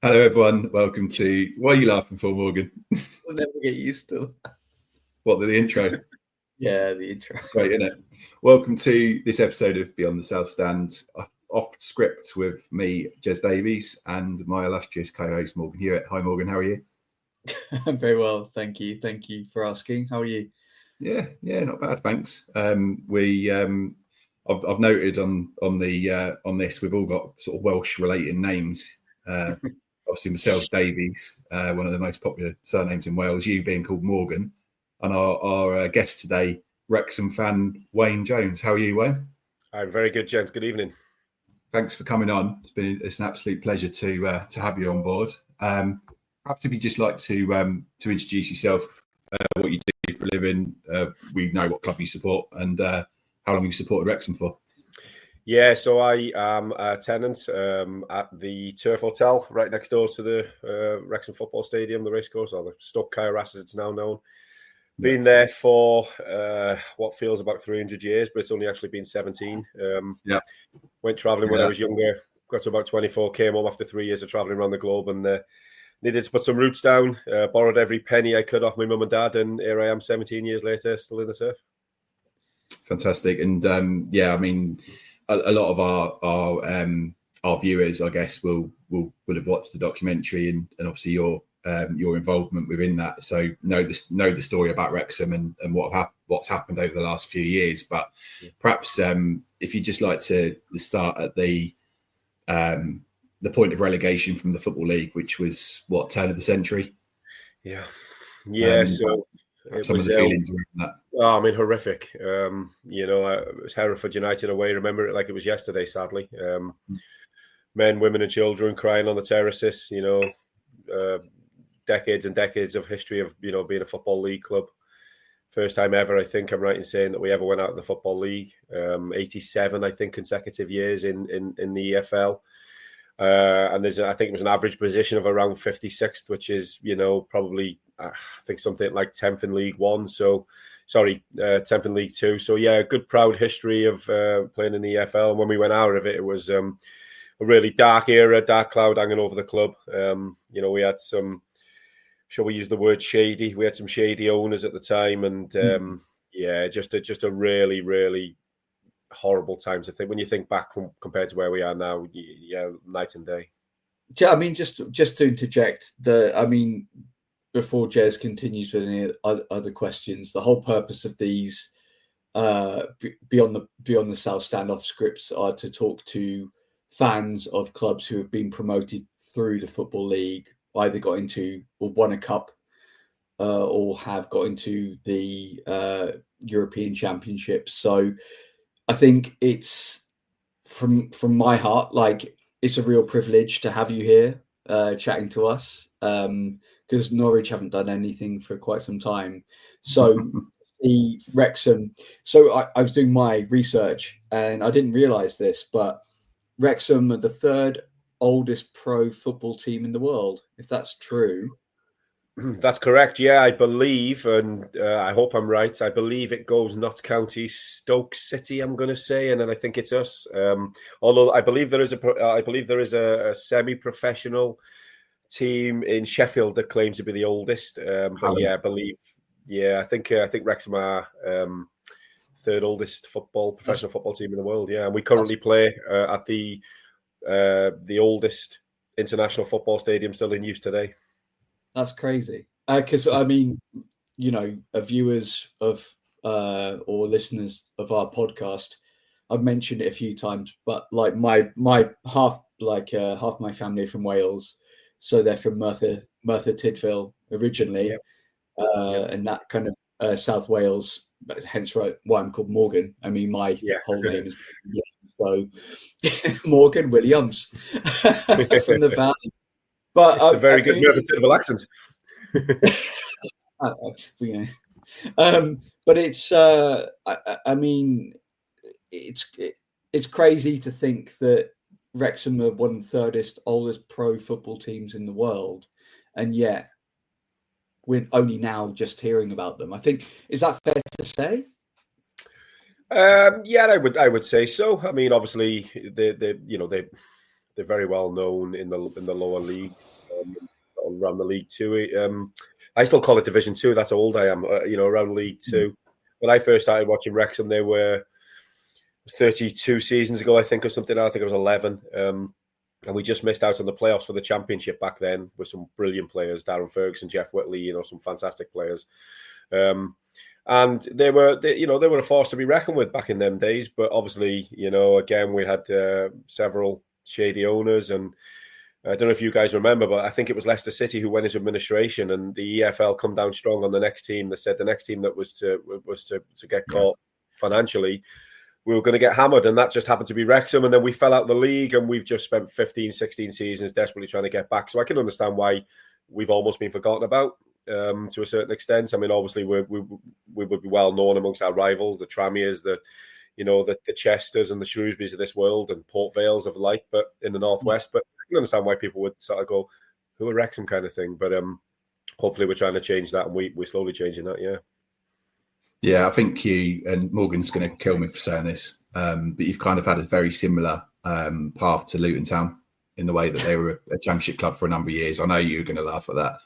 Hello, everyone. Welcome to... What are you laughing for, Morgan? We'll never get used to. What, the intro? Yeah, the intro. Great, isn't it? Welcome to this episode of Beyond the South Stand, off script with me, Jez Davies, and my illustrious co-host, Morgan Hewitt. Hi, Morgan. How are you? I'm very well, thank you. Thank you for asking. How are you? Yeah, not bad, thanks. I've noted on this, we've all got sort of Welsh-related names. Obviously, myself, Davies, one of the most popular surnames in Wales. You being called Morgan, and our guest today, Wrexham fan Wayne Jones. How are you, Wayne? I'm very good, gents. Good evening. Thanks for coming on. It's an absolute pleasure to have you on board. Perhaps if you'd just like to introduce yourself, what you do for a living, we know what club you support, and how long you've supported Wrexham for. Yeah, so I am a tenant at the Turf Hotel right next door to the Wrexham football stadium, the racecourse, or the Stoke Kairas as it's now known. Yeah. Been there for what feels about 300 years, but it's only actually been 17. Went travelling when I was younger, got to about 24, came home after 3 years of travelling around the globe, and needed to put some roots down, borrowed every penny I could off my mum and dad, and here I am 17 years later, still in the turf. Fantastic. And I mean, a lot of our viewers, I guess, will have watched the documentary and obviously your involvement within that. So know the story about Wrexham and what's happened over the last few years. But perhaps if you'd just like to start at the point of relegation from the Football League, which was turn of the century. So some of the feelings around that. Oh, I mean, horrific. It was Hereford United away. Remember it like it was yesterday, sadly. Men, women and children crying on the terraces, decades and decades of history of, being a Football League club. First time ever, I think I'm right in saying, that we ever went out of the Football League. 87, I think, consecutive years in the EFL. And I think it was an average position of around 56th, which is, probably, I think something like 10th in League One. 10th in League Two. So, yeah, a good, proud history of playing in the EFL. And when we went out of it, it was a really dark era, dark cloud hanging over the club. We had some, shall we use the word shady? We had some shady owners at the time. And, just a really, really horrible times. I think when you think back compared to where we are now, night and day. I mean, just to interject, before Jez continues with any other questions, the whole purpose of these beyond the South Stand off scripts are to talk to fans of clubs who have been promoted through the Football League, either got into or won a cup, or have got into the European Championships. So I think it's from my heart, like, it's a real privilege to have you here chatting to us, because Norwich haven't done anything for quite some time. So the Wrexham. So I was doing my research and I didn't realise this, but Wrexham are the third oldest pro football team in the world, if that's true. That's correct. Yeah, I believe, and I hope I'm right. I believe it goes Notts County, Stoke City, I'm going to say, and then I think it's us. Although I believe there is a semi-professional team in Sheffield that claims to be the oldest. I think Wrexham are third oldest professional football team in the world. Yeah, and we currently play at the oldest international football stadium still in use today. That's crazy. Because viewers of or listeners of our podcast, I've mentioned it a few times, but like my half my family from Wales, so they're from Merthyr Tydfil originally, and that kind of South Wales. Hence why I'm called Morgan. I mean, my whole name is so Morgan Williams from the Valley. But it's a very good Merthyr Tydfil accent. But it's it's crazy to think that Wrexham are one of the thirdest oldest pro football teams in the world, and yet we're only now just hearing about them. I think, is that fair to say? I would say so. I mean, obviously, they they're very well known in the lower league, around the League Two. I still call it Division Two. That's how old I am. Around League Two. When I first started watching Wrexham, they were 32 seasons ago, I think, or something. I think it was 11. And we just missed out on the playoffs for the Championship back then with some brilliant players, Darren Ferguson, Jeff Whitley, some fantastic players. And they were a force to be reckoned with back in them days. But obviously, again, we had several shady owners, and I don't know if you guys remember, but I think it was Leicester City who went into administration, and the EFL come down strong on the next team. They said the next team that was to get caught financially, we were going to get hammered, and that just happened to be Wrexham. And then we fell out of the league, and we've just spent 15, 16 seasons desperately trying to get back. So I can understand why we've almost been forgotten about to a certain extent. I mean, obviously, we would be well known amongst our rivals, the Tramiers, the Chesters and the Shrewsburys of this world, and Port Vales of the like, but in the Northwest. But I can understand why people would sort of go, who are Wrexham kind of thing. But hopefully we're trying to change that, and we're slowly changing that, yeah. Yeah, I think you, and Morgan's going to kill me for saying this, but you've kind of had a very similar path to Luton Town in the way that they were a championship club for a number of years. I know you're going to laugh at that,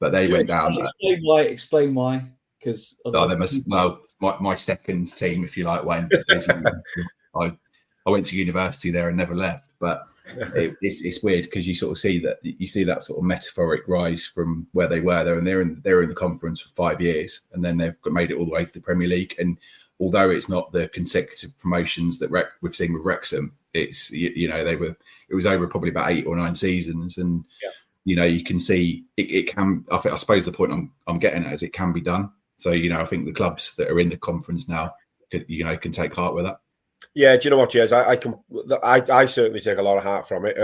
but they went down. Explain why. Because my second team, if you like, went. I went to university there and never left, but it's weird because you sort of see that sort of metaphoric rise from where they were there, and they're in the conference for 5 years, and then they've made it all the way to the Premier League. And although it's not the consecutive promotions that we've seen with Wrexham, it's it was over probably about 8 or 9 seasons, and you can see it can. I suppose the point I'm getting at is it can be done. So I think the clubs that are in the conference now, can take heart with that. Yeah, do you know what, Jez? I certainly take a lot of heart from it.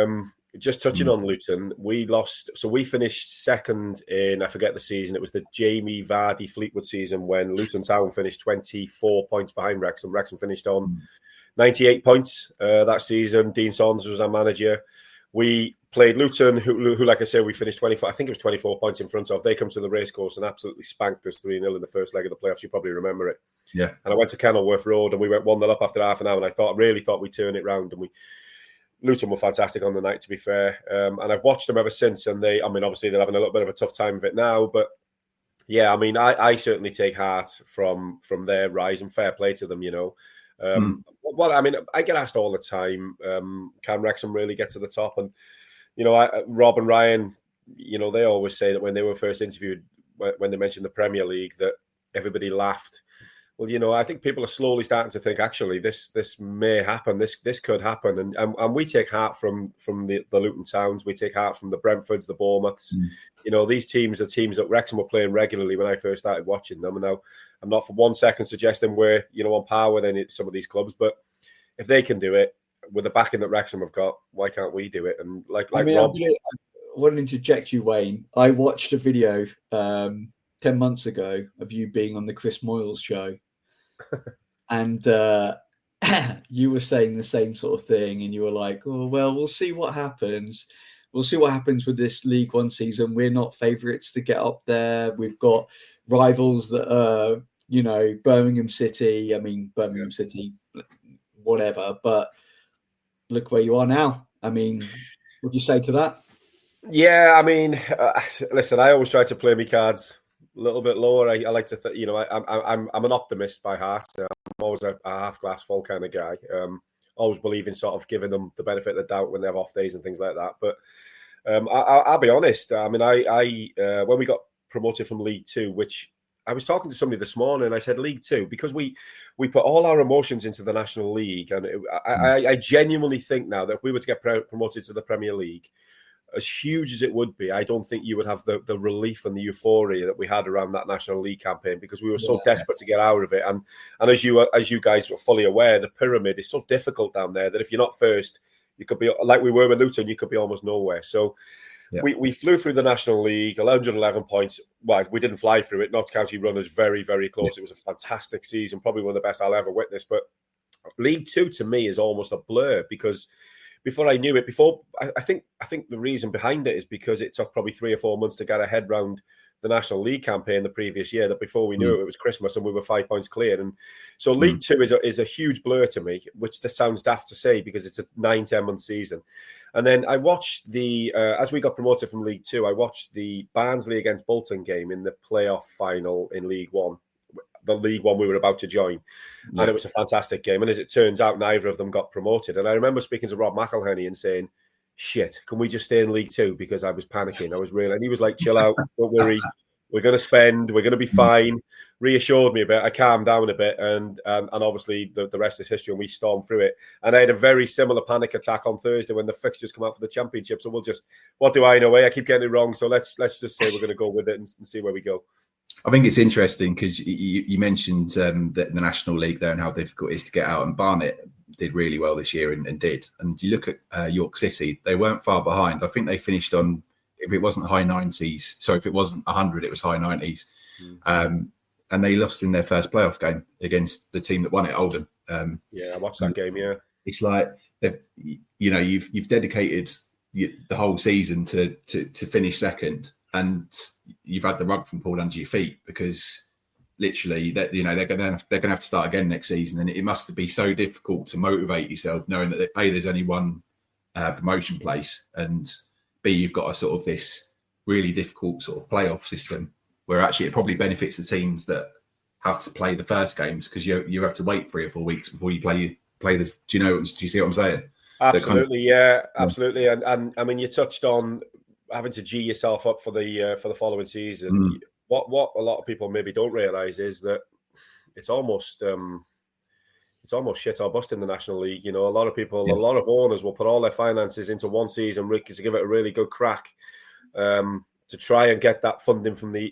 Just touching on Luton, we lost. So we finished second in, I forget the season. It was the Jamie Vardy Fleetwood season when Luton Town finished 24 points behind Wrexham. Wrexham finished on 98 points that season. Dean Saunders was our manager. We played Luton, who, like I said, we finished 24. I think it was 24 points in front of. They come to the racecourse and absolutely spanked us 3-0 in the first leg of the playoffs. You probably remember it. Yeah. And I went to Kenilworth Road and we went 1-0 up after half an hour. And I really thought we'd turn it round. And Luton were fantastic on the night, to be fair. And I've watched them ever since. And obviously they're having a little bit of a tough time of it now. But yeah, I mean, I certainly take heart from their rise, and fair play to them, I get asked all the time, can Wrexham really get to the top? And Rob and Ryan, they always say that when they were first interviewed, when they mentioned the Premier League, that everybody laughed. Well, I think people are slowly starting to think, actually, this may happen. This could happen, and we take heart from the Luton Towns. We take heart from the Brentfords, the Bournemouths. These teams are teams that Wrexham were playing regularly when I first started watching them. And now I'm not for 1 second suggesting we're on par with some of these clubs, but if they can do it with the backing that Wrexham have got, why can't we do it? And Rob, I want to interject you, Wayne. I watched a video 10 months ago of you being on the Chris Moyles show, and you were saying the same sort of thing, and you were like, "Oh well, we'll see what happens. We'll see what happens with this League One season. We're not favourites to get up there. We've got rivals that are, Birmingham City. I mean, Birmingham City, whatever. But look where you are now. I mean, what do you say to that?" Yeah, I mean, listen, I always try to play my cards a little bit lower. I like to, I'm an optimist by heart. I'm always a half glass full kind of guy. Always believe in sort of giving them the benefit of the doubt when they have off days and things like that. But I'll be honest. I mean, I when we got promoted from League Two, which I was talking to somebody this morning, I said League Two because we put all our emotions into the National League, and I genuinely think now that if we were to get promoted to the Premier League, as huge as it would be, I don't think you would have the relief and the euphoria that we had around that National League campaign, because we were so desperate to get out of it. And as you guys were fully aware, the pyramid is so difficult down there that if you're not first, you could be like we were with Luton, you could be almost nowhere. So we flew through the National League, 111 points. Well, we didn't fly through it. Notts County run us very, very close. It was a fantastic season, probably one of the best I'll ever witness. But League Two to me is almost a blur, because before I knew it, I think the reason behind it is because it took probably 3 or 4 months to get a head round the National League campaign the previous year, that before we knew it was Christmas and we were 5 points clear. And so League Two is a huge blur to me, which just sounds daft to say because it's a 9-10 month season. And then I watched as we got promoted from League Two, I watched the Barnsley against Bolton game in the playoff final in League One, the League One we were about to join. Yeah. And it was a fantastic game. And as it turns out, neither of them got promoted. And I remember speaking to Rob McElhenney and saying, shit, can we just stay in League Two? Because I was panicking. I was really, and he was like, chill out, don't worry. We're going to spend, we're going to be fine. Reassured me a bit. I calmed down a bit. And obviously the rest is history and we stormed through it. And I had a very similar panic attack on Thursday when the fixtures come out for the championship. So we'll just, what do I know? I keep getting it wrong. So let's just say we're going to go with it and see where we go. I think it's interesting because you mentioned the National League there and how difficult it is to get out. And Barnet did really well this year and did. And you look at York City, they weren't far behind. I think they finished on, if it wasn't high 90s, so if it wasn't 100, it was high 90s. And they lost in their first playoff game against the team that won it, Oldham. I watched that game, yeah. It's like, you've dedicated the whole season to finish second and you've had the rug from pulled under your feet because literally that they're going to have to start again next season, and it must be so difficult to motivate yourself knowing that A, there's only one promotion place, and B, you've got a sort of this really difficult sort of playoff system where actually it probably benefits the teams that have to play the first games because you have to wait 3 or 4 weeks before you play this. Do you see what I'm saying? Absolutely, absolutely. And I mean, you touched on having to G yourself up for the following season. What a lot of people maybe don't realise is that it's almost shit or bust in the National League. A lot of people, a lot of owners will put all their finances into one season to give it a really good crack to try and get that funding from the,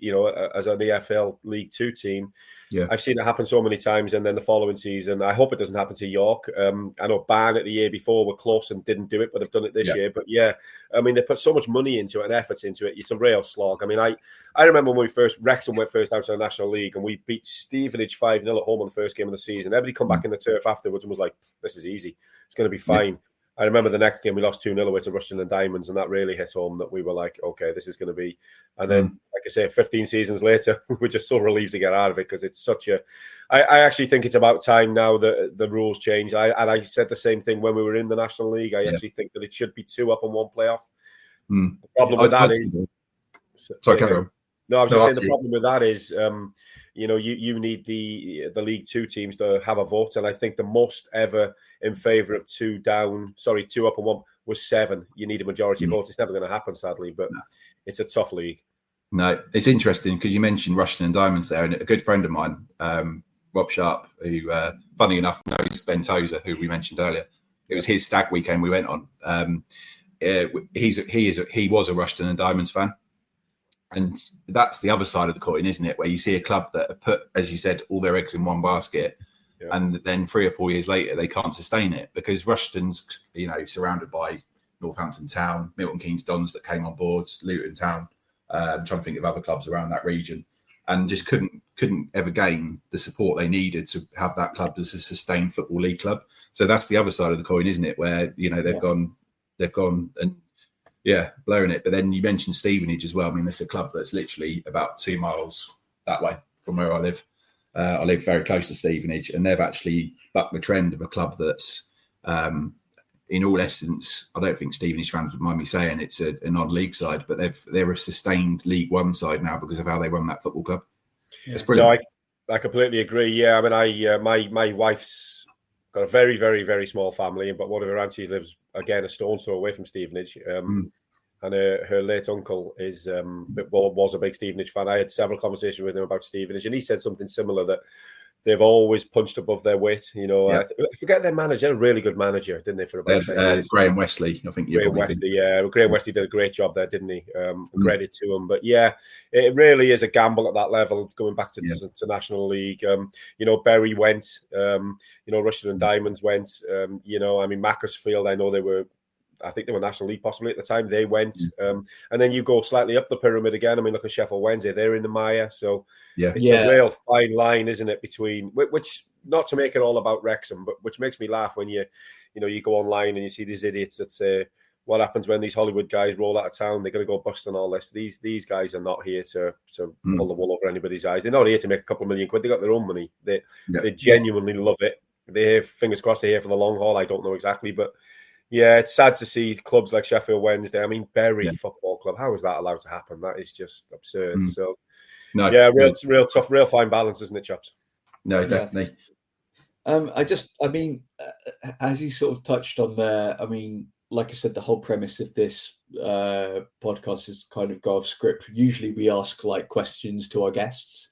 as an EFL League Two team. Yeah, I've seen it happen so many times, and then the following season, I hope it doesn't happen to York. I know Barnet the year before were close and didn't do it, but have done it this year. But I mean, they put so much money into it and effort into it. It's a real slog. I mean, I remember when Wrexham went first out to the National League, and we beat Stevenage 5-0 at home on the first game of the season. Everybody come back in the turf afterwards and was like, "This is easy. It's going to be fine." I remember the next game we lost 2-0 away to Rushden and Diamonds, and that really hit home that we were like, okay, this is going to be. And then, like I say, 15 seasons later, we're just so relieved to get out of it because it's such a. I actually think it's about time now that the rules change. I said the same thing when we were in the National League. I actually think that it should be 2 up and 1 playoff. The problem with that is. Sorry, carry on. No, I was just saying the problem with that is, you need the League Two teams to have a vote, and I think the most ever in favour of 2 up and 1 was 7. You need a majority vote. It's never going to happen, sadly, but it's a tough league. No, it's interesting because you mentioned Rushden and Diamonds there, and a good friend of mine, Rob Sharp, who, funny enough, knows Ben Tozer, who we mentioned earlier. It was his stag weekend we went on. He was a Rushden and Diamonds fan. And that's the other side of the coin, isn't it? Where you see a club that have put, as you said, all their eggs in one basket, and then 3 or 4 years later they can't sustain it because Rushden's, surrounded by Northampton Town, Milton Keynes Dons that came on board, Luton Town. I'm trying to think of other clubs around that region, and just couldn't ever gain the support they needed to have that club as a sustained football league club. So that's the other side of the coin, isn't it? Where they've gone and. Yeah, blowing it. But then you mentioned Stevenage as well. I mean, it's a club that's literally about 2 miles that way from where I live. I live very close to Stevenage, and they've actually bucked the trend of a club that's, in all essence, I don't think Stevenage fans would mind me saying it's a non-league side, but they're a sustained League One side now because of how they run that football club. Yeah. It's brilliant. No, I completely agree. Yeah, I mean, my wife's got a very, very, very small family, but one of her aunties lives, again, a stone's throw away from Stevenage. And her late uncle was a big Stevenage fan. I had several conversations with him about Stevenage, and he said something similar, that they've always punched above their weight. I forget their manager, a really good manager, didn't they? For about 10 years. Graham Wesley, I think. Graham Wesley did a great job there, didn't he? Credit to him. But yeah, it really is a gamble at that level, going back to National League. Bury went. Rushden and Diamonds went. I mean, Macclesfield, I think they were National League possibly at the time. They went. And then you go slightly up the pyramid again. I mean, look at Sheffield Wednesday. They're in the mire. So it's a real fine line, isn't it, between, which, not to make it all about Wrexham, but which makes me laugh when you go online and you see these idiots that say, what happens when these Hollywood guys roll out of town? They're going to go bust and all this. These guys are not here to pull the wool over anybody's eyes. They're not here to make a couple of million quid. They got their own money. They genuinely love it. They're, fingers crossed, they're here for the long haul. I don't know exactly, but yeah, it's sad to see clubs like Sheffield Wednesday. I mean, Bury Football Club. How is that allowed to happen? That is just absurd. So, real tough, real fine balance, isn't it, chaps? No, definitely. As you sort of touched on there, I mean, like I said, the whole premise of this podcast is kind of go off script. Usually we ask like questions to our guests,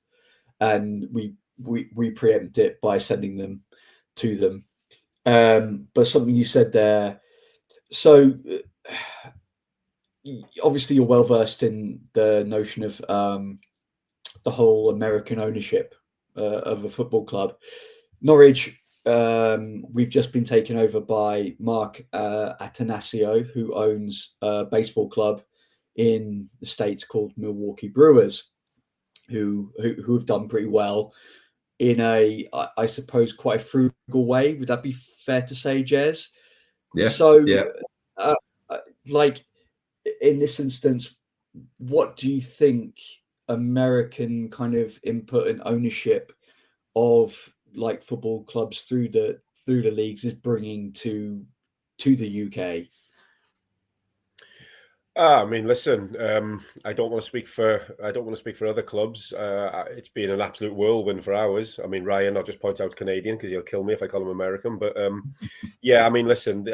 and we preempt it by sending them to them. But something you said there, so obviously you're well versed in the notion of the whole American ownership of a football club. Norwich, we've just been taken over by Mark Atanasio, who owns a baseball club in the States called Milwaukee Brewers, who have done pretty well in a, I suppose, quite a frugal way. Would that be fair to say, Jez? Yeah. So, like in this instance, what do you think American kind of input and ownership of like football clubs through the leagues is bringing to the UK? I mean, listen, I don't want to speak for other clubs. It's been an absolute whirlwind for ours. I mean, Ryan, I'll just point out Canadian because he'll kill me if I call him American. But yeah, I mean, listen,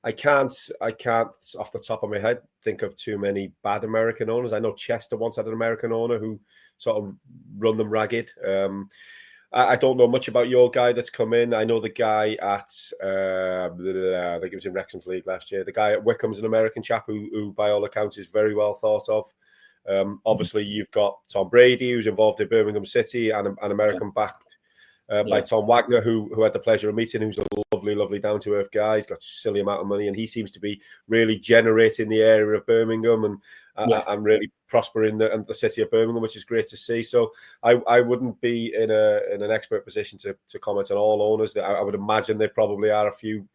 I can't off the top of my head think of too many bad American owners. I know Chester once had an American owner who sort of run them ragged. I don't know much about your guy that's come in. I know the guy at, I think it was in Wrexham's league last year. The guy at Wycombe's an American chap who by all accounts, is very well thought of. Obviously, you've got Tom Brady, who's involved in Birmingham City, and an American-backed by Tom Wagner, who had the pleasure of meeting, who's a lovely, down-to-earth guy. He's got a silly amount of money, and he seems to be really generating the area of Birmingham and really prospering the city of Birmingham, which is great to see. So I wouldn't be in an expert position to comment on all owners. I would imagine there probably are a few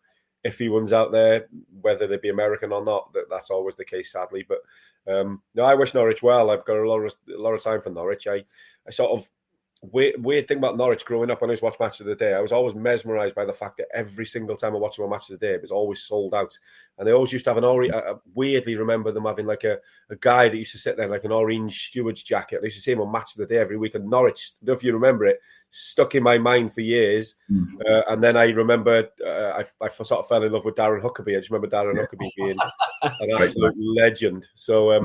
iffy ones out there, whether they be American or not. That's always the case, sadly. But no, I wish Norwich well. I've got a lot of time for Norwich. I sort of weird thing about Norwich growing up when I was watching Match of the Day, I was always mesmerised by the fact that every single time I watched them on Match of the Day, it was always sold out. And they always used to have I weirdly remember them having like a guy that used to sit there in like an orange steward's jacket. They used to see him on Match of the Day every week. And Norwich, I don't know if you remember it, stuck in my mind for years. And then I remember I sort of fell in love with Darren Huckabee. I just remember Darren Huckabee being an absolute legend. So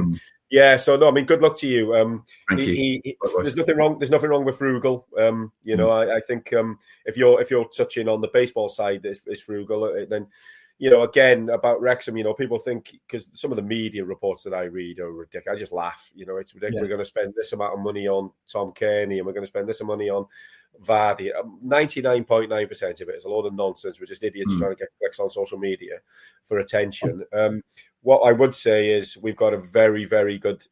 yeah, so no, I mean, good luck to you. Thank you. There's nothing wrong. There's nothing wrong with frugal. You know, I think if you're touching on the baseball side, is frugal. Then, you know, again about Wrexham, you know, people think because some of the media reports that I read are ridiculous. I just laugh. You know, it's ridiculous. Yeah. We're going to spend this amount of money on Tom Kearney, and we're going to spend this money on Vardy. 99.9% of it is a load of nonsense. We're just idiots trying to get clicks on social media for attention. What I would say is we've got a very, very good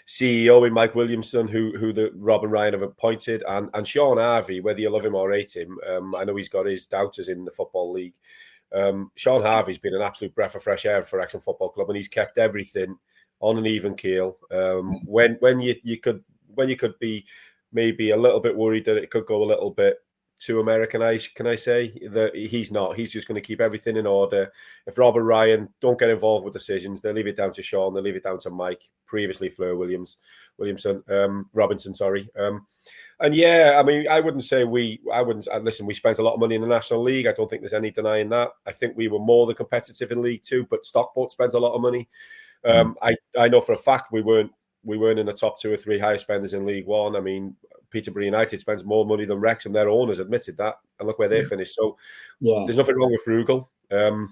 CEO in Mike Williamson, who the Rob and Ryan have appointed, and Sean Harvey, whether you love him or hate him, I know he's got his doubters in the Football League. Sean Harvey's been an absolute breath of fresh air for Wrexham Football Club, and he's kept everything on an even keel. When you could be maybe a little bit worried that it could go a little bit too Americanized, can I say that he's not? He's just going to keep everything in order. If Rob and Ryan don't get involved with decisions, they leave it down to Sean. They leave it down to Mike. Previously, Fleur Robinson. Sorry. And yeah, I mean, I wouldn't. Listen, we spent a lot of money in the National League. I don't think there's any denying that. I think we were more than competitive in League Two, but Stockport spent a lot of money. I know for a fact we weren't in the top 2 or 3 highest spenders in League One. I mean, Peterborough United spends more money than Wrexham. Their owners admitted that, and look where they finished. So there's nothing wrong with frugal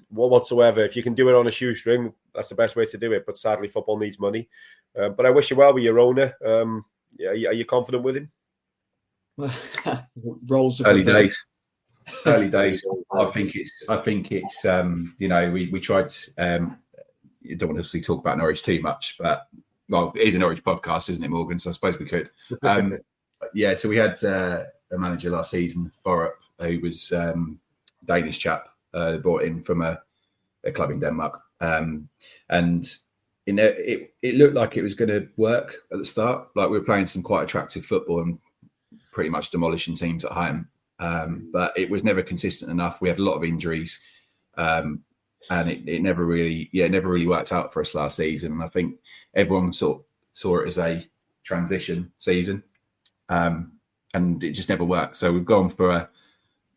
whatsoever. If you can do it on a shoestring, that's the best way to do it. But sadly, football needs money. But I wish you well with your owner. Are you confident with him? Early days. I think it's. You know, we tried. You don't want to talk about Norwich too much, but well, it is a Norwich podcast, isn't it, Morgan? So I suppose we could. Yeah, so we had a manager last season, Borup, who was Danish chap, brought in from a a club in Denmark. And it looked like it was going to work at the start. Like we were playing some quite attractive football and pretty much demolishing teams at home. But it was never consistent enough. We had a lot of injuries, and it never really worked out for us last season. And I think everyone saw it as a transition season, and it just never worked. So we've gone for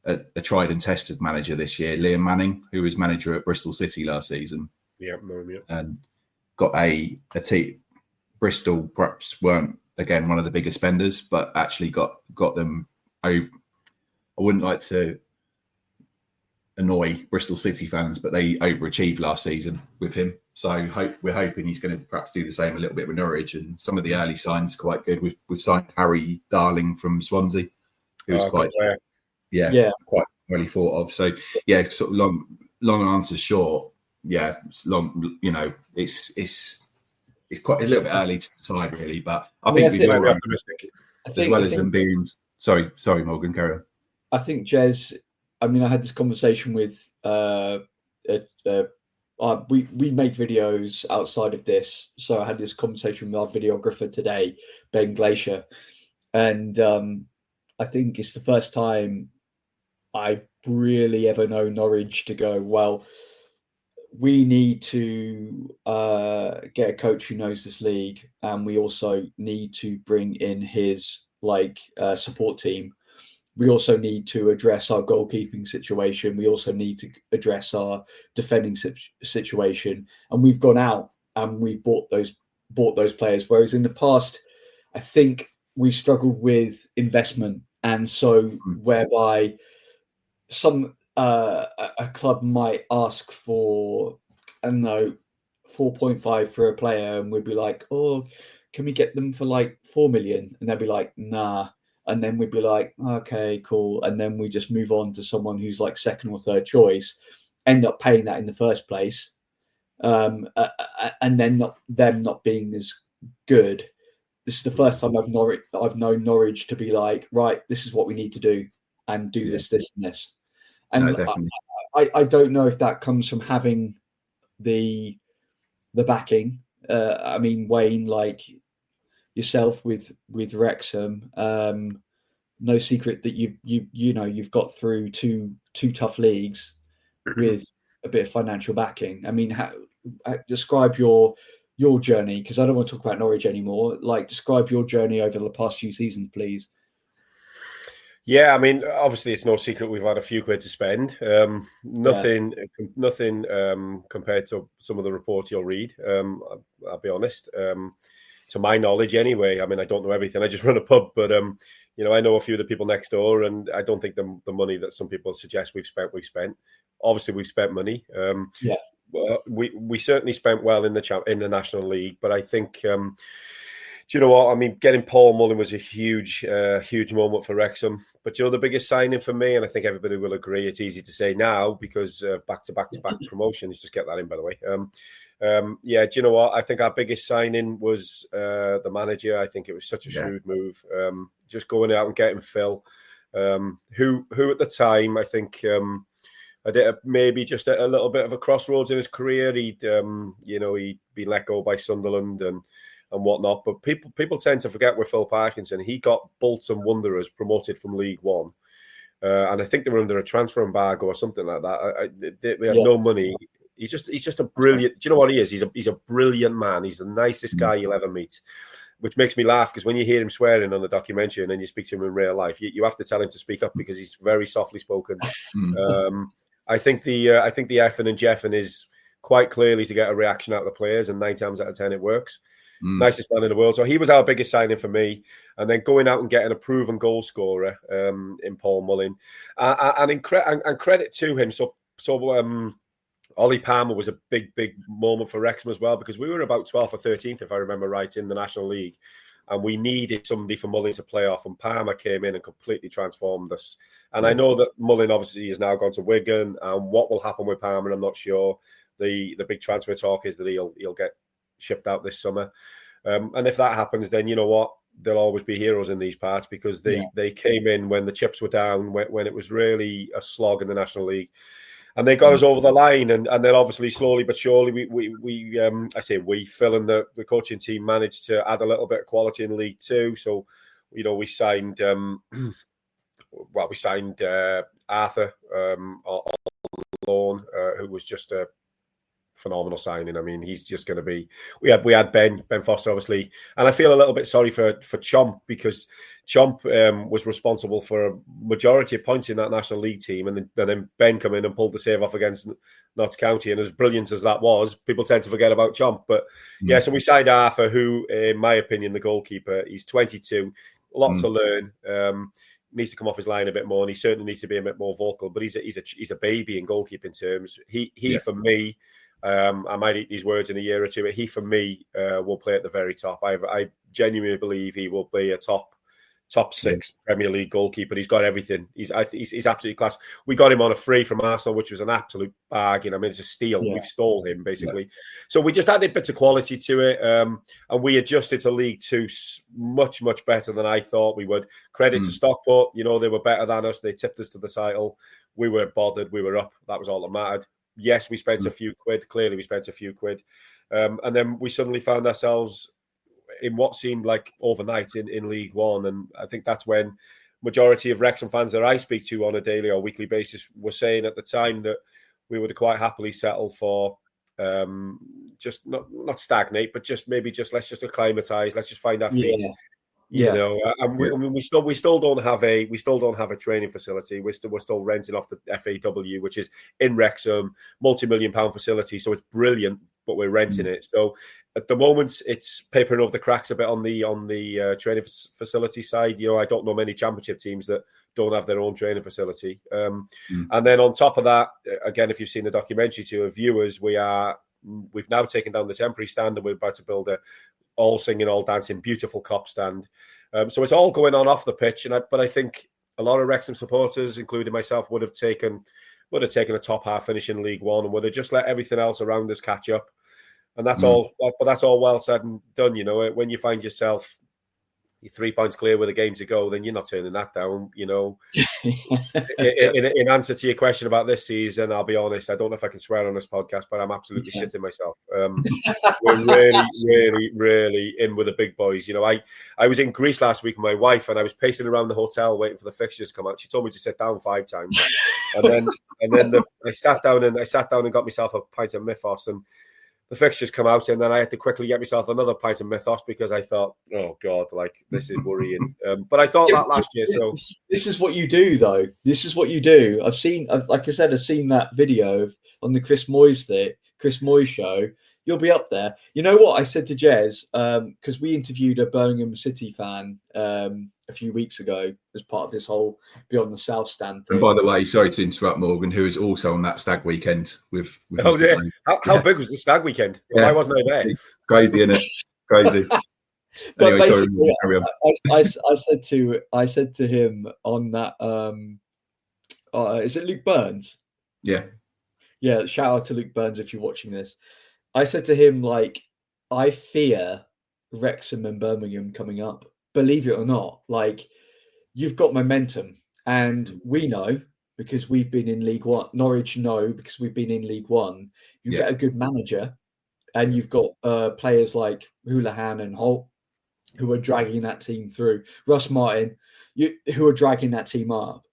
a tried and tested manager this year, Liam Manning, who was manager at Bristol City last season. Yeah, know him, yeah. And got a team. Bristol perhaps weren't, again, one of the biggest spenders, but actually got them over. I wouldn't like to annoy Bristol City fans, but they overachieved last season with him. So we're hoping he's going to perhaps do the same a little bit with Norwich, and some of the early signs are quite good. We've signed Harry Darling from Swansea, who's quite really thought of. So yeah, sort of long answer short. Yeah, it's long. You know, it's quite a little bit early to decide really, but I think we will. Optimistic. As well as them being sorry, Morgan, carry on. I think Jez. I mean, I had this conversation with we make videos outside of this, so I had this conversation with our videographer today, Ben Glacier, and I think it's the first time I really ever know Norwich to go, well, we need to get a coach who knows this league, and we also need to bring in his support team. We also need to address our goalkeeping situation. We also need to address our defending situation. And we've gone out and we bought those players. Whereas in the past, I think we struggled with investment, and so whereby some a club might ask for, I don't know, 4.5 for a player, and we'd be like, oh, can we get them for like 4 million? And they'd be like, nah. And then we'd be like, okay, cool. And then we just move on to someone who's like second or third choice, end up paying that in the first place. And then them not being as good. This is the first time I've known Norwich to be like, right, this is what we need to do, and do this, and this. And No, I don't know if that comes from having the backing. I mean, Wayne, like yourself with Wrexham, no secret that you've got through two tough leagues with a bit of financial backing. I mean, how describe your journey, because I don't want to talk about Norwich anymore. Like, describe your journey over the past few seasons, please. Yeah, I mean, obviously it's no secret we've had a few quid to spend. Nothing compared to some of the reports you'll read. I'll be honest. To my knowledge, anyway. I mean, I don't know everything. I just run a pub, but I know a few of the people next door, and I don't think the money that some people suggest we've spent. Obviously, we've spent money. We certainly spent well in the National League, but I think. Do you know what? I mean, getting Paul Mullin was a huge moment for Wrexham. But the biggest signing for me, and I think everybody will agree, it's easy to say now because back-to-back promotions. Just get that in, by the way. Do you know what? I think our biggest signing was the manager. I think it was such a shrewd move. Just going out and getting Phil, who at the time, I think I did maybe just a little bit of a crossroads in his career. He'd been let go by Sunderland and whatnot. But people tend to forget with Phil Parkinson, he got Bolton Wanderers promoted from League One. And I think they were under a transfer embargo or something like that. They had no money. He's just a brilliant. Do you know what he is? He's a brilliant man. He's the nicest guy you'll ever meet, which makes me laugh because when you hear him swearing on the documentary and then you speak to him in real life, you have to tell him to speak up because he's very softly spoken. I think the effing and jeffing is quite clearly to get a reaction out of the players, and 9 times out of 10 it works. Nicest man in the world. So he was our biggest signing for me. And then going out and getting a proven goal scorer in Paul Mullin. And credit to him. So Ollie Palmer was a big moment for Wrexham as well, because we were about 12th or 13th, if I remember right, in the National League. And we needed somebody for Mullin to play off. And Palmer came in and completely transformed us. And I know that Mullin obviously has now gone to Wigan. And what will happen with Palmer, I'm not sure. The big transfer talk is that he'll get shipped out this summer. And if that happens, then you know what? There'll always be heroes in these parts because they came in when the chips were down, when it was really a slog in the National League. and they got us over the line, and then obviously slowly but surely Phil and the coaching team managed to add a little bit of quality in League Two. So, we signed Arthur on loan, who was just a phenomenal signing. I mean, he's just going to be. We had Ben Foster, obviously, and I feel a little bit sorry for Chomp, because Chomp was responsible for a majority of points in that National League team, and then Ben come in and pulled the save off against Notts County. And as brilliant as that was, people tend to forget about Chomp. But yeah, so we signed Arthur, who, in my opinion, the goalkeeper. He's 22, a lot to learn. Needs to come off his line a bit more, and he certainly needs to be a bit more vocal. But he's a baby in goalkeeping terms. He for me. I might eat these words in a year or two, but he, for me, will play at the very top. I genuinely believe he will be a top 6 Premier League goalkeeper. He's got everything. He's absolutely class. We got him on a free from Arsenal, which was an absolute bargain. I mean, it's a steal. Yeah. We've stole him, basically. Yeah. So we just added bits of quality to it, and we adjusted to League Two much, much better than I thought we would. Credit to Stockport. They were better than us. They tipped us to the title. We weren't bothered. We were up. That was all that mattered. Yes, we spent a few quid. Clearly, we spent a few quid. And then we suddenly found ourselves in what seemed like overnight in League One. And I think that's when majority of Wrexham fans that I speak to on a daily or weekly basis were saying at the time that we would quite happily settle for just not stagnate, but let's just acclimatise. Let's just find our feet. Yeah. We still don't have a training facility. We're still renting off the FAW, which is in Wrexham, multi-million-pound facility. So it's brilliant, but we're renting it. So at the moment, it's papering over the cracks a bit on the training facility side. I don't know many Championship teams that don't have their own training facility. And then on top of that, again, if you've seen the documentary to our viewers, we've now taken down the temporary stand, and we're about to build a all singing, all dancing, beautiful cop stand. So it's all going on off the pitch, but I think a lot of Wrexham supporters, including myself, would have taken a top half finish in League One, and would have just let everything else around us catch up. And that's all. But that's all well said and done. When you find yourself 3 points clear with a game to go, then you're not turning that down. In answer to your question about this season, I'll be honest, I don't know if I can swear on this podcast, but I'm absolutely shitting myself. We're really, really, really in with the big boys. I was in Greece last week with my wife, and I was pacing around the hotel waiting for the fixtures to come out. She told me to sit down 5 times, and then I sat down and got myself a pint of Mythos, and the fixtures come out, and then I had to quickly get myself another pint of Mythos because I thought, oh God, this is worrying. But I thought that last year. So this is what you do, though. This is what you do. I've seen that video on the Chris Moyes show. You'll be up there. You know what I said to Jez, because we interviewed a Birmingham City fan a few weeks ago as part of this whole Beyond the South Stand thing. And by the way, sorry to interrupt, Morgan, who is also on that stag weekend with oh, yeah. How big was the stag weekend? Why wasn't I there? Crazy, isn't it? Crazy. But anyway, basically, I said to him on that. Is it Luke Burns? Yeah. Shout out to Luke Burns if you're watching this. I said to him, I fear Wrexham and Birmingham coming up. Believe it or not, you've got momentum, and we know because we've been in League One. Norwich know because we've been in League One. You get a good manager, and you've got players like Houlihan and Holt who are dragging that team through. Russ Martin, who are dragging that team up.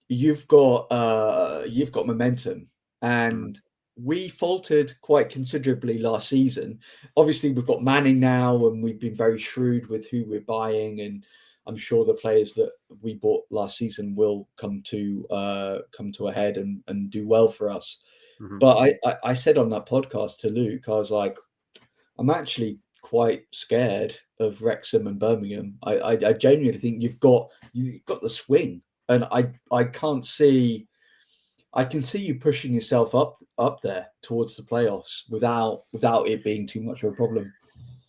You've got momentum, and we faltered quite considerably last season. Obviously, we've got Manning now, and we've been very shrewd with who we're buying, and I'm sure the players that we bought last season will come to a head and do well for us. Mm-hmm. But I said on that podcast to Luke, I was like, I'm actually quite scared of Wrexham and Birmingham. I genuinely think you've got the swing, and I can see you pushing yourself up there towards the playoffs without it being too much of a problem.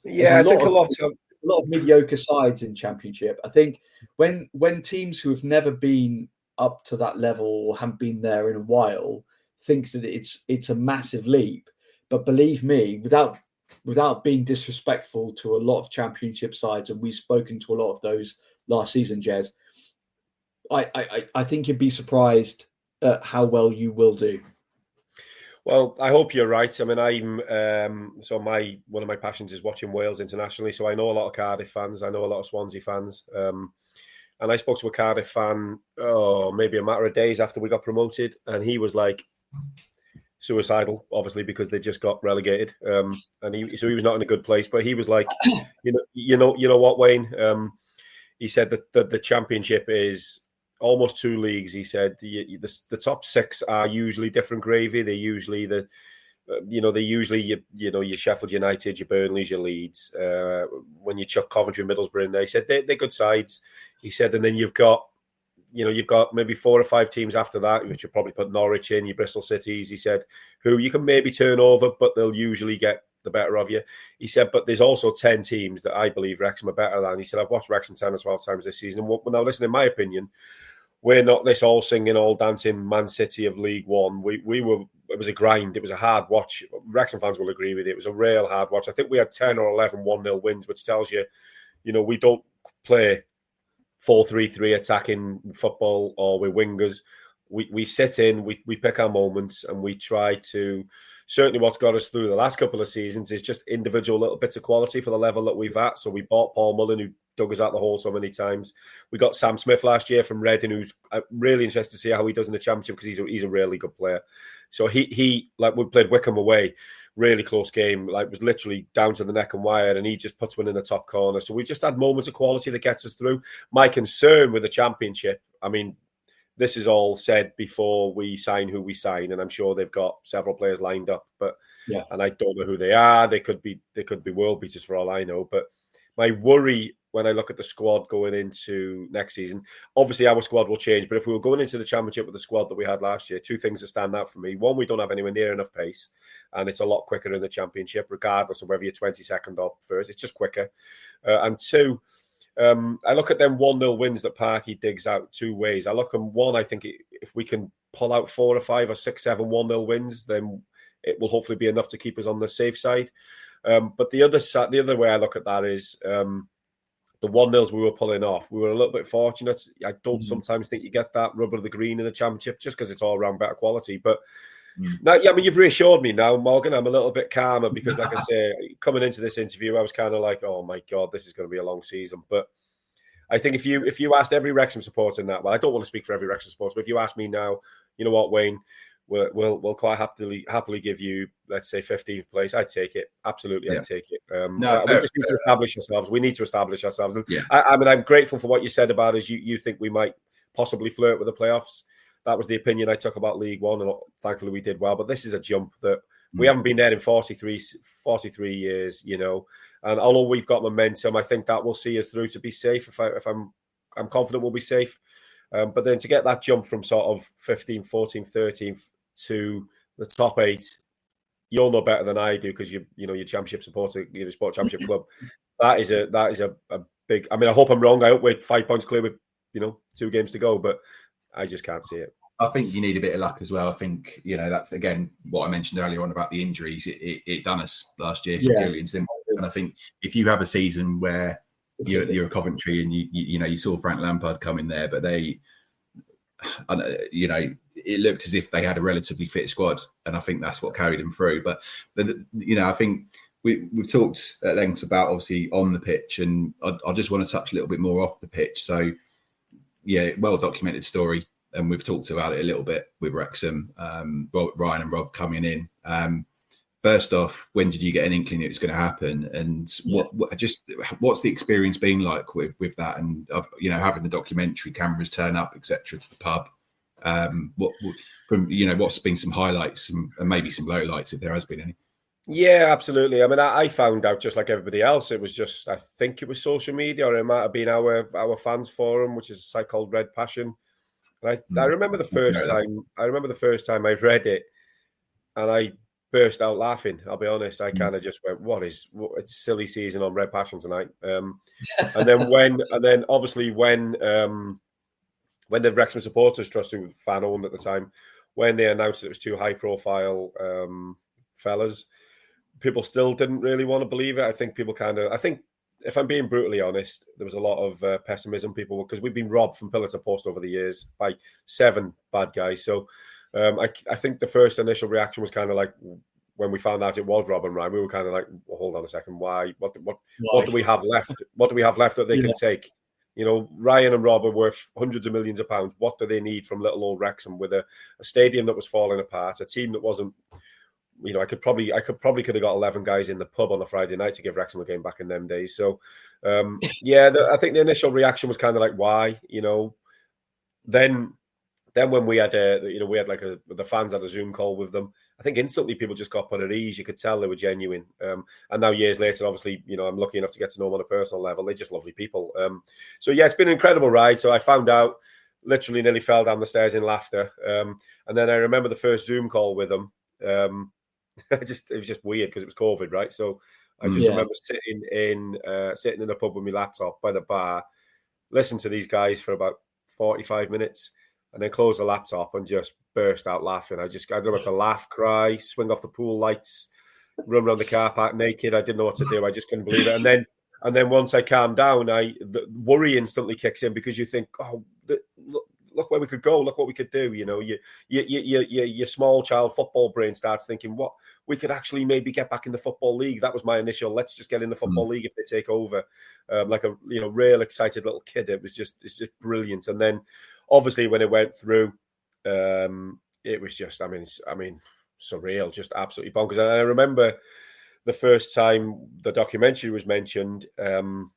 Yeah, I think a lot of mediocre sides in Championship. I think when teams who have never been up to that level or haven't been there in a while thinks that it's a massive leap. But believe me, without being disrespectful to a lot of Championship sides, and we've spoken to a lot of those last season, Jez, I think you'd be surprised how well you will do? Well, I hope you're right. I mean, one of my passions is watching Wales internationally. So I know a lot of Cardiff fans. I know a lot of Swansea fans. And I spoke to a Cardiff fan, maybe a matter of days after we got promoted, and he was like suicidal, obviously, because they just got relegated. And he was not in a good place. But he was like, you know what, Wayne? He said that the Championship is almost 2 leagues. He said the top 6 are usually different gravy. They're usually your Sheffield United, your Burnleys, your Leeds. When you chuck Coventry, Middlesbrough in there, he said they're good sides. He said, and then you've got maybe 4 or 5 teams after that, which you probably put Norwich in, your Bristol Cities. He said, who you can maybe turn over, but they'll usually get the better of you. He said, but there's also 10 teams that I believe Wrexham are better than. He said, I've watched Wrexham 10 or 12 times this season. Now, listen, in my opinion, we're not this all singing, all dancing Man City of League One. It was a grind. It was a hard watch. Wrexham fans will agree with it. It was a real hard watch. I think we had 10 or 11 1-0 wins, which tells you, we don't play 4-3-3 attacking football or we're wingers. We sit in, we pick our moments, and we try to. Certainly what's got us through the last couple of seasons is just individual little bits of quality for the level that we've at. So we bought Paul Mullen, who dug us out the hole so many times. We got Sam Smith last year from Reading, who's really interested to see how he does in the Championship because he's a really good player. So he we played Wickham away, really close game, was literally down to the neck and wire, and he just puts one in the top corner. So we just had moments of quality that gets us through. My concern with the Championship, I mean, this is all said before we sign who we sign, and I'm sure they've got several players lined up. But and I don't know who they are. They could be world beaters for all I know. But my worry when I look at the squad going into next season, obviously our squad will change. But if we were going into the Championship with the squad that we had last year, 2 things that stand out for me: one, we don't have anywhere near enough pace, and it's a lot quicker in the Championship, regardless of whether you're 22nd or first. It's just quicker. And 2. I look at them 1-0 wins that Parky digs out 2 ways. I look at one, I think if we can pull out 4 or 5 or 6, 7 1-0 wins, then it will hopefully be enough to keep us on the safe side. But the other way I look at that is the 1-0s we were pulling off. We were a little bit fortunate. I don't sometimes think you get that rubber of the green in the Championship just because it's all around better quality. But now, you've reassured me now, Morgan. I'm a little bit calmer because, like I say, coming into this interview, I was kind of like, "Oh my God, this is going to be a long season." But I think if you asked every Wrexham supporter in that, well, I don't want to speak for every Wrexham supporter, but if you ask me now, you know what, Wayne, we'll quite happily give you, let's say, 15th place. I'd take it. Absolutely, I'd take it. We just need to establish ourselves. We need to establish ourselves. And I mean, I'm grateful for what you said about us. You think we might possibly flirt with the playoffs. That was the opinion I took about League One, and thankfully we did well. But this is a jump that we haven't been there in 43 years, And although we've got momentum, I think that will see us through to be safe. I'm confident we'll be safe. But then to get that jump from sort of 15th, 14th, 13th to the top 8, you'll know better than I do because you're Championship supporter, you're a sport Championship club. That is a big. I mean, I hope I'm wrong. I hope we're 5 points clear with 2 games to go, but I just can't see it. I think you need a bit of luck as well. I think, that's, again, what I mentioned earlier on about the injuries. It done us last year, purely and simple. And I think if you have a season where you're a Coventry and you saw Frank Lampard come in there, but it looked as if they had a relatively fit squad. And I think that's what carried them through. But, I think we've talked at length about, obviously, on the pitch. And I just want to touch a little bit more off the pitch. So, well-documented story. And we've talked about it a little bit with Wrexham, Ryan and Rob coming in. First off, when did you get an inkling it was going to happen? And what's the experience been like with that? And, having the documentary cameras turn up, etc., to the pub. What's been some highlights and maybe some lowlights if there has been any? Yeah, absolutely. I mean, I found out just like everybody else. It was just, I think it was social media, or it might have been our fans forum, which is a site called Red Passion. And I remember the first time. I remember the first time I read it, and I burst out laughing. I'll be honest. I kind of just went, "It's silly season on Red Passion tonight." And then obviously when the Wrexham Supporters Trust, who was fan owned at the time, when they announced it was 2 high profile fellas, people still didn't really want to believe it. I think people if I'm being brutally honest, there was a lot of pessimism. People, because we've been robbed from pillar to post over the years by 7 bad guys. So I think the first initial reaction was kind of like, when we found out it was Rob and Ryan, we were kind of like, well, hold on a second, why? What do we have left? What do we have left that they can take? You know, Ryan and Rob are worth hundreds of millions of pounds. What do they need from little old Wrexham with a stadium that was falling apart, a team that wasn't, you know, I could have got 11 guys in the pub on a Friday night to give Wrexham a game back in them days. So, I think the initial reaction was kind of like, why? You know, then when we had the fans had a Zoom call with them, I think instantly people just got put at ease. You could tell they were genuine. And now years later, obviously, you know, I'm lucky enough to get to know them on a personal level. They're just lovely people. So yeah, it's been an incredible ride. So I found out, literally nearly fell down the stairs in laughter. And then I remember the first Zoom call with them. It was just weird because it was COVID, right? So I just remember sitting in a pub with my laptop by the bar, listening to these guys for about 45 minutes. And then close the laptop and just burst out laughing. I don't know what to laugh, cry, swing off the pool lights, run around the car park naked. I didn't know what to do. I just couldn't believe it. And then once I calmed down, the worry instantly kicks in, because you think, oh, look where we could go, look what we could do. You know, your small child football brain starts thinking, what we could actually maybe get back in the Football League. That was my initial, let's just get in the Football League if they take over. Like a real excited little kid. It's just brilliant. And then obviously when it went through, it was just, I mean, surreal, just absolutely bonkers. And I remember the first time the documentary was mentioned, and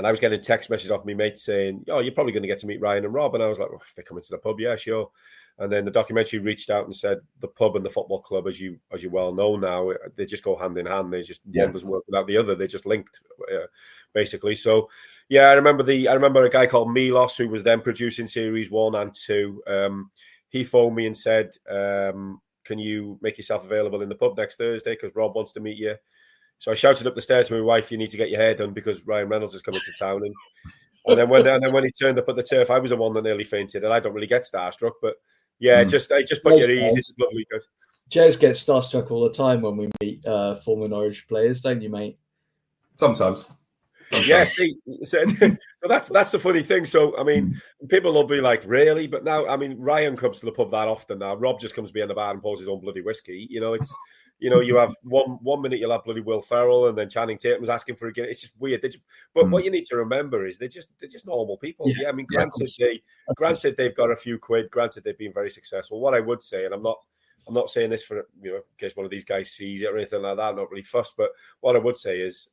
I was getting text messages off my mate saying, oh, you're probably going to get to meet Ryan and Rob. And I was like, well, if they come into the pub, yeah, sure. And then the documentary reached out and said, the pub and the football club, as you well know now, they just go hand in hand. They just, one doesn't work without the other. They're just linked, basically. So, yeah, I remember a guy called Milos, who was then producing series 1 and 2. He phoned me and said, can you make yourself available in the pub next Thursday? Because Rob wants to meet you. So I shouted up the stairs to my wife, you need to get your hair done because Ryan Reynolds is coming to town. And then when he turned up at the turf, I was the one that nearly fainted. And I don't really get starstruck, but yeah, just put your ease. It's lovely. Jez gets starstruck all the time when we meet former Norwich players, don't you, mate? Sometimes. Yeah, see, so that's the funny thing. So, I mean, people will be like, really? But now, I mean, Ryan comes to the pub that often now. Rob just comes behind the bar and pours his own bloody whiskey. You know, it's, you know, you have one minute you'll have bloody Will Ferrell, and then Channing Tatum's asking for a Guinness. It's just weird. But what you need to remember is they're just normal people. Yeah, I mean, granted they've got a few quid. Granted they've been very successful. What I would say, and I'm not saying this for, you know, in case one of these guys sees it or anything like that, I'm not really fussed. But what I would say is,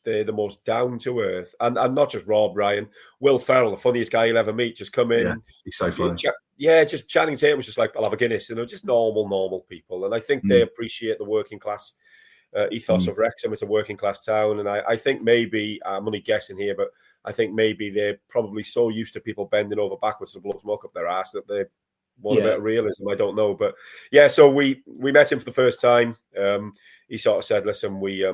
they're the most down to earth, and not just Rob, Ryan, Will Ferrell, the funniest guy you'll ever meet. Just come in, he's so funny. Just Channing Tatum was just like, I'll have a Guinness, you know, just normal people, and I think they appreciate the working class ethos of Wrexham. It's a working class town, and I think maybe I'm only guessing here, but I think maybe they're probably so used to people bending over backwards to blow smoke up their ass that they want a bit of realism. I don't know, but yeah. So we met him for the first time. He sort of said, "Listen, we."